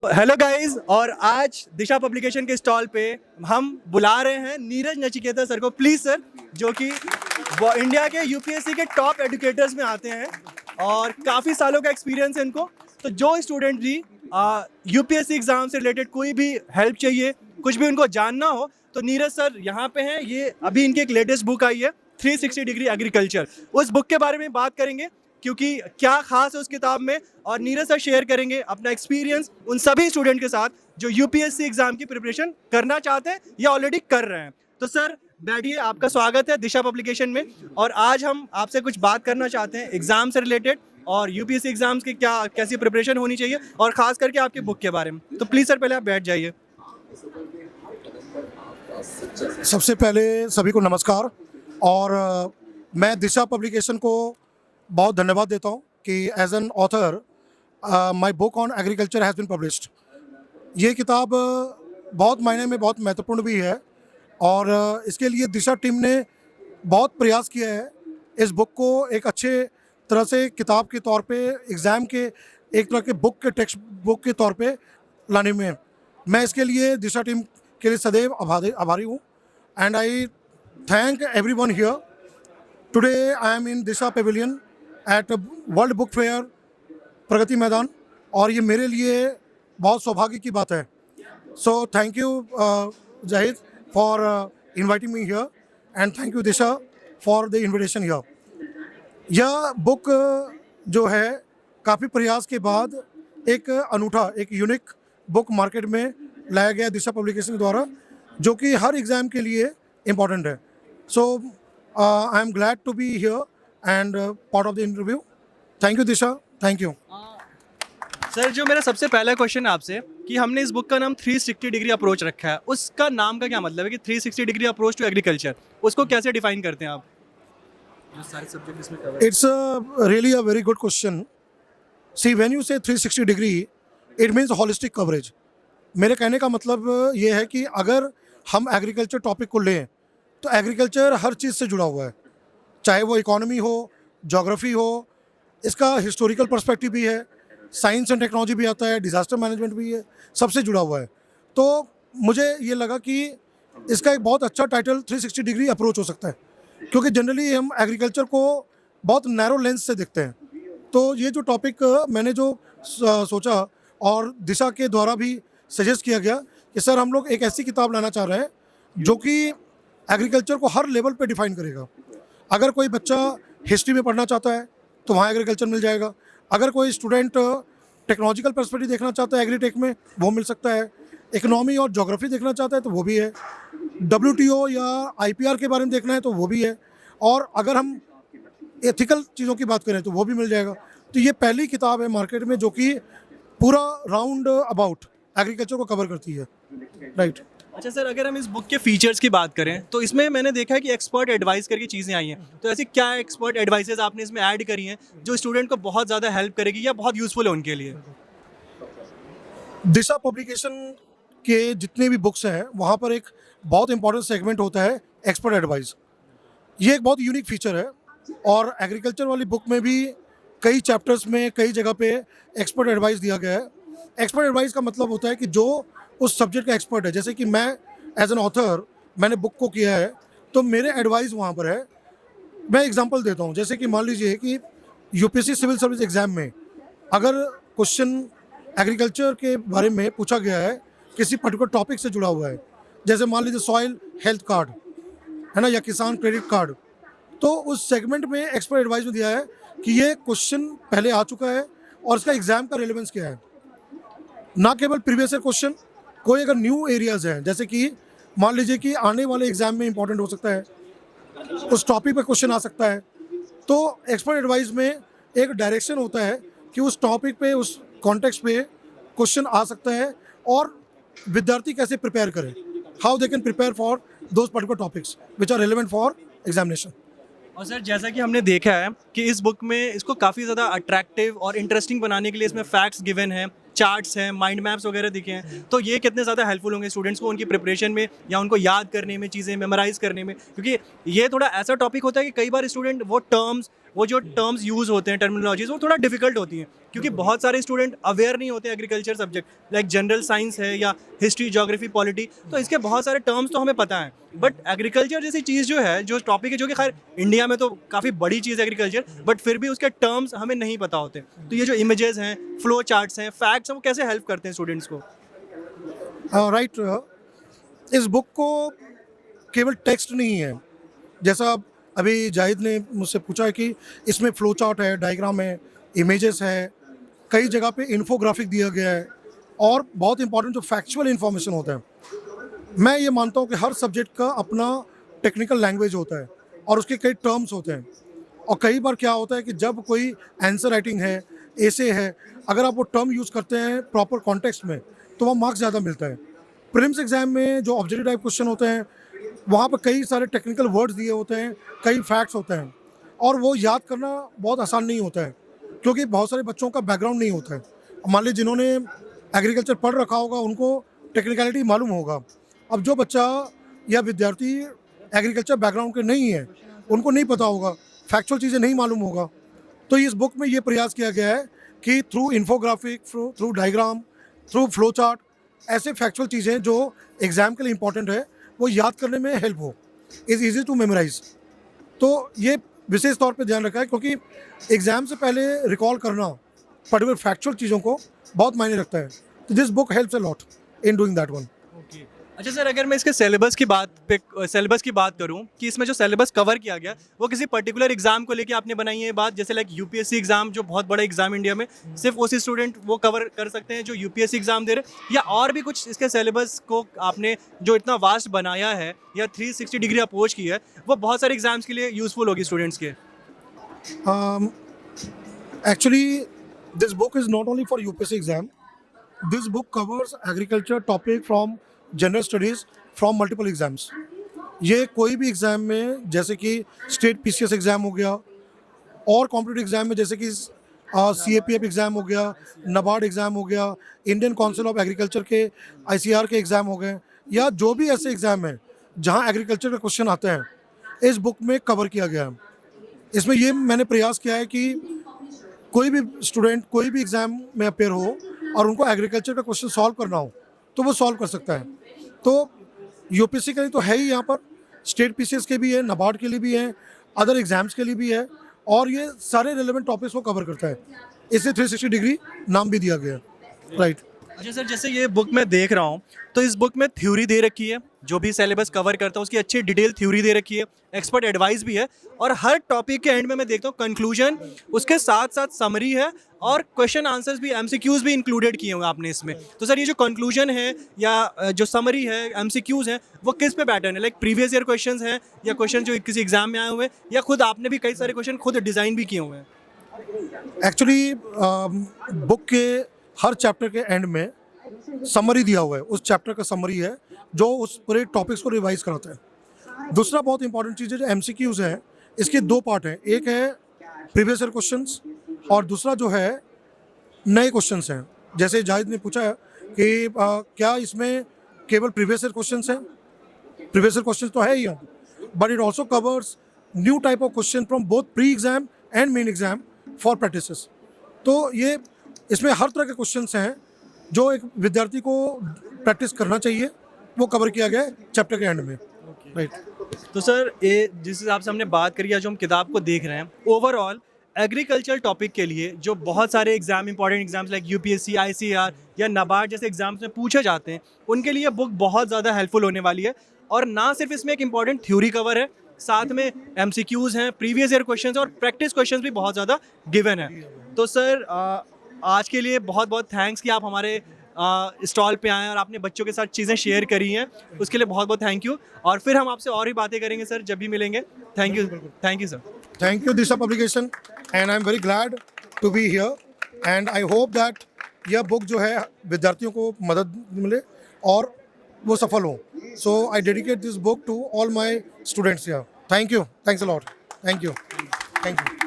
Hello guys, और आज दिशा publication के स्टॉल पे हम बुला रहे हैं नीरज नचिकेता सर को। प्लीज़ सर, जो कि वो इंडिया के यूपीएससी के टॉप एजुकेटर्स में आते हैं और काफ़ी सालों का एक्सपीरियंस है इनको। तो जो स्टूडेंट भी यूपीएससी एग्ज़ाम से रिलेटेड कोई भी हेल्प चाहिए, कुछ भी उनको जानना हो, तो नीरज सर यहाँ पे हैं। ये अभी इनकी एक लेटेस्ट बुक आई है 360 डिग्री एग्रीकल्चर। उस बुक के बारे में बात करेंगे क्योंकि क्या खास है उस किताब में, और नीरज सर शेयर करेंगे अपना एक्सपीरियंस उन सभी स्टूडेंट के साथ जो यूपीएससी एग्जाम की प्रिपरेशन करना चाहते हैं या ऑलरेडी कर रहे हैं। तो सर बैठिए, आपका स्वागत है दिशा पब्लिकेशन में। और आज हम आपसे कुछ बात करना चाहते हैं एग्जाम से रिलेटेड और यूपीएससी एग्जाम्स की क्या कैसी प्रिपरेशन होनी चाहिए, और खास करके आपकी बुक के बारे में। तो प्लीज़ सर पहले आप बैठ जाइए। सबसे पहले सभी को नमस्कार। और मैं दिशा पब्लिकेशन को बहुत धन्यवाद देता हूँ कि as an author my book on agriculture has been published. ये किताब बहुत मायने में बहुत महत्वपूर्ण भी है और इसके लिए दिशा टीम ने बहुत प्रयास किया है इस बुक को एक अच्छे तरह से किताब के तौर पे, एग्ज़ाम के एक तरह के बुक के टेक्स्ट बुक के तौर पे लाने में। मैं इसके लिए दिशा टीम के लिए सदैव आभारी हूँ। And I thank everyone here. Today I am in Disha pavilion at world book fair Pragati Maidan, और ये मेरे लिए बहुत सौभाग्य की बात है। So thank you Zahid for inviting me here, and thank you Disha for the invitation here. यह बुक जो है काफ़ी प्रयास के बाद एक अनूठा, एक यूनिक बुक मार्केट में लाया गया दिशा पब्लिकेशन द्वारा, जो कि हर एग्ज़ाम के लिए इम्पॉर्टेंट है। So I am glad to be here and part of the interview. Thank you Disha, thank you. Sir, जो मेरा सबसे पहला क्वेश्चन है आपसे कि हमने इस बुक का नाम 360 डिग्री अप्रोच रखा है, उसका नाम का क्या मतलब है कि 360 डिग्री अप्रोच टू एग्रीकल्चर, उसको कैसे डिफाइन करते हैं आप? जो सारे सब्जेक्ट इसमें cover. It's really a very good question. See, when you say 360 degree, it means holistic coverage. मेरे कहने का मतलब ये है कि अगर हम एग्रीकल्चर टॉपिक को लें तो एग्रीकल्चर हर चीज़ से जुड़ा हुआ है, चाहे वो इकोनॉमी हो, जोग्राफी हो, इसका हिस्टोरिकल पर्सपेक्टिव भी है, साइंस एंड टेक्नोलॉजी भी आता है, डिज़ास्टर मैनेजमेंट भी है, सबसे जुड़ा हुआ है। तो मुझे ये लगा कि इसका एक बहुत अच्छा टाइटल 360 डिग्री अप्रोच हो सकता है, क्योंकि जनरली हम एग्रीकल्चर को बहुत नैरो लेंस से देखते हैं। तो ये जो टॉपिक मैंने जो सोचा और दिशा के द्वारा भी सजेस्ट किया गया कि सर हम लोग एक ऐसी किताब लाना चाह रहे हैं जो कि एग्रीकल्चर को हर लेवल पे डिफाइन करेगा। अगर कोई बच्चा हिस्ट्री में पढ़ना चाहता है तो वहाँ एग्रीकल्चर मिल जाएगा। अगर कोई स्टूडेंट टेक्नोलॉजिकल पर्सपेक्टिव देखना चाहता है एग्रीटेक में, वो मिल सकता है। इकोनॉमी और जोग्राफी देखना चाहता है तो वो भी है। WTO या IPR के बारे में देखना है तो वो भी है। और अगर हम एथिकल चीज़ों की बात करें तो वो भी मिल जाएगा। तो ये पहली किताब है मार्केट में जो कि पूरा राउंड अबाउट एग्रीकल्चर को कवर करती है। राइट। अच्छा सर, अगर हम इस बुक के फीचर्स की बात करें तो इसमें मैंने देखा है कि एक्सपर्ट एडवाइस करके चीज़ें आई हैं। तो ऐसी क्या एक्सपर्ट एडवाइसेस आपने इसमें ऐड करी हैं जो स्टूडेंट को बहुत ज़्यादा हेल्प करेगी या बहुत यूज़फुल है उनके लिए? दिशा पब्लिकेशन के जितने भी बुक्स हैं वहाँ पर एक बहुत इंपॉर्टेंट सेगमेंट होता है एक्सपर्ट एडवाइस। ये एक बहुत यूनिक फीचर है, और एग्रीकल्चर वाली बुक में भी कई चैप्टर्स में कई जगह पे एक्सपर्ट एडवाइस दिया गया है। एक्सपर्ट एडवाइस का मतलब होता है कि जो उस सब्जेक्ट का एक्सपर्ट है, जैसे कि मैं एज एन ऑथर मैंने बुक को किया है तो मेरे एडवाइस वहाँ पर है। मैं एग्जांपल देता हूँ, जैसे कि मान लीजिए कि यूपीएससी सिविल सर्विस एग्ज़ाम में अगर क्वेश्चन एग्रीकल्चर के बारे में पूछा गया है, किसी पर्टिकुलर टॉपिक से जुड़ा हुआ है, जैसे मान लीजिए सॉइल हेल्थ कार्ड है ना, या किसान क्रेडिट कार्ड, तो उस सेगमेंट में एक्सपर्ट एडवाइस में दिया है कि ये क्वेश्चन पहले आ चुका है और इसका एग्ज़ाम का रेलेवेंस क्या है। ना केवल प्रीवियस ईयर क्वेश्चन, कोई अगर न्यू एरियाज़ हैं, जैसे कि मान लीजिए कि आने वाले एग्ज़ाम में इंपॉर्टेंट हो सकता है, उस टॉपिक पे क्वेश्चन आ सकता है, तो एक्सपर्ट एडवाइस में एक डायरेक्शन होता है कि उस टॉपिक पे, उस कॉन्टेक्स्ट पे क्वेश्चन आ सकता है और विद्यार्थी कैसे प्रिपेयर करें, how they can prepare for those particular topics which are relevant for examination. और सर, जैसा कि हमने देखा है कि इस बुक में इसको काफ़ी ज़्यादा अट्रैक्टिव और इंटरेस्टिंग बनाने के लिए इसमें फैक्ट्स गिवन हैं, चार्ट्स हैं, माइंड मैप्स वगैरह दिखे हैं, तो ये कितने ज़्यादा हेल्पफुल होंगे स्टूडेंट्स को उनकी प्रिपरेशन में या उनको याद करने में, चीज़ें मेमोराइज करने में, क्योंकि ये थोड़ा ऐसा टॉपिक होता है कि कई बार स्टूडेंट वो जो टर्म्स यूज़ होते हैं, टर्मिनोलॉजीज, वो थोड़ा डिफिकल्ट होती हैं, क्योंकि बहुत सारे स्टूडेंट अवेयर नहीं होते agriculture subject like general science है या हिस्ट्री, ज्योग्राफी, पॉलिटी, तो इसके बहुत सारे टर्म्स तो हमें पता है, बट एग्रीकल्चर जैसी चीज़ जो है, जो टॉपिक है, जो कि खैर इंडिया में तो काफ़ी बड़ी चीज़ है एग्रीकल्चर, बट फिर भी उसके टर्म्स हमें नहीं पता होते, तो ये जो इमेजेस हैं, फ्लो चार्ट्स हैं, फैक्ट्स हैं, वो कैसे हेल्प करते हैं स्टूडेंट्स को? राइट। इस बुक को केवल टेक्स्ट नहीं है, जैसा अभी जाहिद ने मुझसे पूछा है कि इसमें फ्लो चार्ट है, डायग्राम है, इमेजेस है, कई जगह पे इन्फोग्राफिक दिया गया है और बहुत इंपॉर्टेंट जो फैक्चुअल इन्फॉर्मेशन होता है। मैं ये मानता हूँ कि हर सब्जेक्ट का अपना टेक्निकल लैंग्वेज होता है और उसके कई टर्म्स होते हैं, और कई बार क्या होता है कि जब कोई आंसर राइटिंग है, एसे है, अगर आप वो टर्म यूज़ करते हैं प्रॉपर कॉन्टेक्स्ट में तो वहाँ मार्क्स ज़्यादा मिलता है। प्रीलिम्स एग्जाम में जो ऑब्जेक्टिव टाइप क्वेश्चन होते हैं वहाँ पर कई सारे टेक्निकल वर्ड्स दिए होते हैं, कई फैक्ट्स होते हैं, और वो याद करना बहुत आसान नहीं होता है क्योंकि बहुत सारे बच्चों का बैकग्राउंड नहीं होता है। मान लीजिए जिन्होंने एग्रीकल्चर पढ़ रखा होगा उनको टेक्निकलिटी मालूम होगा, अब जो बच्चा या विद्यार्थी एग्रीकल्चर बैकग्राउंड के नहीं है उनको नहीं पता होगा, फैक्चुअल चीज़ें नहीं मालूम होगा। तो इस बुक में ये प्रयास किया गया है कि through infographic, through diagram, through flow chart, ऐसे फैक्चुअल चीज़ें जो एग्ज़ाम के लिए इंपॉर्टेंट है वो याद करने में हेल्प हो, इज़ ईजी टू मेमोराइज। तो ये विशेष तौर पे ध्यान रखा है क्योंकि एग्ज़ाम से पहले रिकॉल करना पर्टिकुलर फैक्चुअल चीज़ों को बहुत मायने रखता है। तो this book helps a lot in doing that one. अच्छा सर, अगर मैं इसके सिलेबस की बात करूं कि इसमें जो सिलेबस कवर किया गया वो किसी पर्टिकुलर एग्जाम को लेके आपने बनाई है बात, जैसे लाइक यूपीएससी एग्जाम जो बहुत बड़ा एग्जाम इंडिया में, सिर्फ उसी स्टूडेंट वो कवर कर सकते हैं जो यूपीएससी एग्जाम दे रहे, या और भी कुछ इसके सिलेबस को आपने जो इतना वास्ट बनाया है या 360 डिग्री अप्रोच की है वो बहुत सारे एग्जाम्स के लिए यूजफुल होगी स्टूडेंट्स के? Actually, this book is not only for UPSC exam. This book covers agriculture topic from general studies from multiple exams. ये कोई भी एग्ज़ाम में, जैसे कि स्टेट पीसीएस एग्ज़ाम हो गया और कॉम्पिटिटिव एग्ज़ाम में जैसे कि सीएपीएफ एग्ज़ाम हो गया, नाबार्ड एग्ज़ाम हो गया, इंडियन काउंसिल ऑफ एग्रीकल्चर के आईसीआर के एग्ज़ाम हो गए, या जो भी ऐसे एग्ज़ाम हैं जहाँ एग्रीकल्चर के क्वेश्चन आते हैं, इस बुक में कवर किया गया है। इसमें ये मैंने प्रयास किया है कि कोई भी स्टूडेंट कोई भी एग्ज़ाम में अपेयर हो और उनको एग्रीकल्चर का क्वेश्चन सॉल्व करना हो तो वो सॉल्व कर सकता है। तो यूपीएससी के लिए तो है ही, यहाँ पर स्टेट पीसीएस के भी है, नाबार्ड के लिए भी है, अदर एग्जाम्स के लिए भी है, और ये सारे रिलेवेंट टॉपिक्स को कवर करता है। इसे 360 डिग्री नाम भी दिया गया है। राइट। अच्छा सर, जैसे ये बुक मैं देख रहा हूँ तो इस बुक में थ्योरी दे रखी है, जो भी सिलेबस कवर करता है उसकी अच्छी डिटेल थ्योरी दे रखी है, एक्सपर्ट एडवाइस भी है, और हर टॉपिक के एंड में मैं देखता हूँ कंक्लूजन, उसके साथ साथ समरी है और क्वेश्चन आंसर्स भी, एमसीक्यूज भी इंक्लूडेड किए हुए आपने इसमें। तो सर ये जो कंक्लूजन है या जो समरी है, एमसीक्यूज हैं, वो किस पे पैटर्न है? लाइक प्रीवियस ईयर क्वेश्चंस हैं या क्वेश्चन जो किसी एग्जाम में आए हुए हैं, या खुद आपने भी कई सारे क्वेश्चन खुद डिज़ाइन भी किए हुए हैं? एक्चुअली बुक के हर चैप्टर के एंड में समरी दिया हुआ है, उस चैप्टर का समरी है जो उस पूरे टॉपिक्स को रिवाइज कराता है। दूसरा बहुत इंपॉर्टेंट चीज़ है जो एमसीक्यूज है, इसके दो पार्ट हैं, एक है प्रीवियस ईयर क्वेश्चंस और दूसरा जो है नए क्वेश्चंस हैं। जैसे जाहिद ने पूछा है कि क्या इसमें केवल प्रीवियस ईयर क्वेश्चंस हैं? प्रीवियस ईयर क्वेश्चंस तो है ही, but it also covers new type of question from both pre exam and main exam for practices. तो ये इसमें हर तरह के क्वेश्चंस हैं जो एक विद्यार्थी को प्रैक्टिस करना चाहिए, वो कवर किया गया है चैप्टर के एंड में। राइट। तो सर ये जिस हिसाब से हमने बात करी है, जो हम किताब को देख रहे हैं, ओवरऑल एग्रीकल्चर टॉपिक के लिए जो बहुत सारे exam, important exams like UPSC, ICR या नाबार्ड जैसे एग्जाम्स में पूछे जाते हैं, उनके लिए बुक बहुत ज़्यादा हेल्पफुल होने वाली है। और ना सिर्फ इसमें एक इंपॉर्टेंट थ्योरी कवर है, साथ में एमसीक्यूज हैं, प्रीवियस ईयर क्वेश्चंस और प्रैक्टिस क्वेश्चंस भी बहुत ज़्यादा गिवन है। तो सर आज के लिए बहुत बहुत थैंक्स कि आप हमारे स्टॉल पे आए और आपने बच्चों के साथ चीज़ें शेयर करी हैं, उसके लिए बहुत बहुत थैंक यू। और फिर हम आपसे और भी बातें करेंगे सर जब भी मिलेंगे। Thank you sir. Thank you Disha publication, and I am very glad to be here, and I hope that यह बुक जो है विद्यार्थियों को मदद मिले और वो सफल हो। So I dedicate this book to all my students here. Thank you, thanks a lot, thank you, thank you.